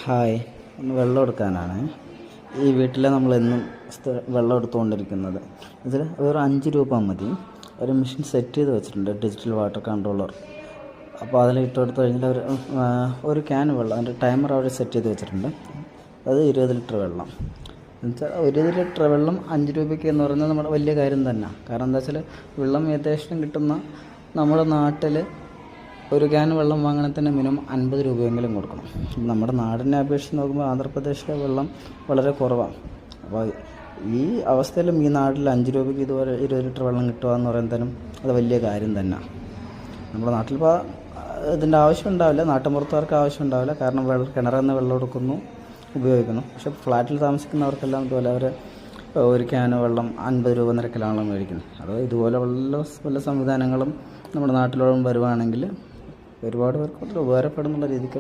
Hi, ഒന്ന് വെള്ളം എടുക്കാനാണ്. ഈ വീട്ടിൽ നമ്മളെന്നും വെള്ളം എടുത്തുകൊണ്ടിരിക്കുന്നത്. ഇതിൽ ഒരു 5 രൂപ മതി. ഒരു മെഷീൻ സെറ്റ് ചെയ്ത് വെച്ചിട്ടുണ്ട്, ഡിജിറ്റൽ വാട്ടർ കൺട്രോളർ. അപ്പോൾ അതിൽ ഇട്ടെടുത്ത് കഴിഞ്ഞാൽ ഒരു ക്യാൻ വെള്ളം, അതിൻ്റെ ടൈമർ അവർ സെറ്റ് ചെയ്ത് വെച്ചിട്ടുണ്ട്. അത് 20 ലിറ്റർ വെള്ളം. എന്നുവെച്ചാൽ 20 ലിറ്റർ വെള്ളം 5 രൂപയ്ക്ക് എന്ന് പറയുന്നത് നമ്മുടെ വലിയ കാര്യം തന്നെ. കാരണം എന്താ വെച്ചാൽ വെള്ളം യഥേഷ്ടം കിട്ടുന്ന നമ്മുടെ നാട്ടിൽ ഒരു ക്യാൻ വെള്ളം വാങ്ങണമെങ്കിൽ തന്നെ മിനിമം 50 രൂപയെങ്കിലും കൊടുക്കണം. നമ്മുടെ നാടിനെ അപേക്ഷിച്ച് നോക്കുമ്പോൾ ആന്ധ്രാപ്രദേശിലെ വെള്ളം വളരെ കുറവാണ്. അപ്പോൾ ഈ അവസ്ഥയിലും ഈ നാട്ടിൽ 5 രൂപയ്ക്ക് ഇതുപോലെ 20 ലിറ്റർ വെള്ളം കിട്ടുക എന്ന് പറയുന്നതിനും അത് വലിയ കാര്യം തന്നെ. നമ്മുടെ നാട്ടിലിപ്പോൾ ഇതിൻ്റെ ആവശ്യം ഉണ്ടാവില്ല, നാട്ടിൻപുറത്തുകാർക്ക് ആവശ്യം ഉണ്ടാവില്ല. കാരണം കിണറിൽ നിന്ന് വെള്ളം എടുക്കുന്നു, ഉപയോഗിക്കുന്നു. പക്ഷേ ഫ്ലാറ്റിൽ താമസിക്കുന്നവർക്കെല്ലാം ഇതുപോലെ അവർ ഒരു ക്യാൻ വെള്ളം 50 രൂപ നിരക്കിലാണല്ലോ മേടിക്കുന്നത്. അത് ഇതുപോലെ വല്ല സംവിധാനങ്ങളും നമ്മുടെ നാട്ടിലോളം വരുവാണെങ്കിൽ ഒരുപാട് പേർക്ക് ഉപകാരപ്പെടുന്നുള്ള രീതിക്ക്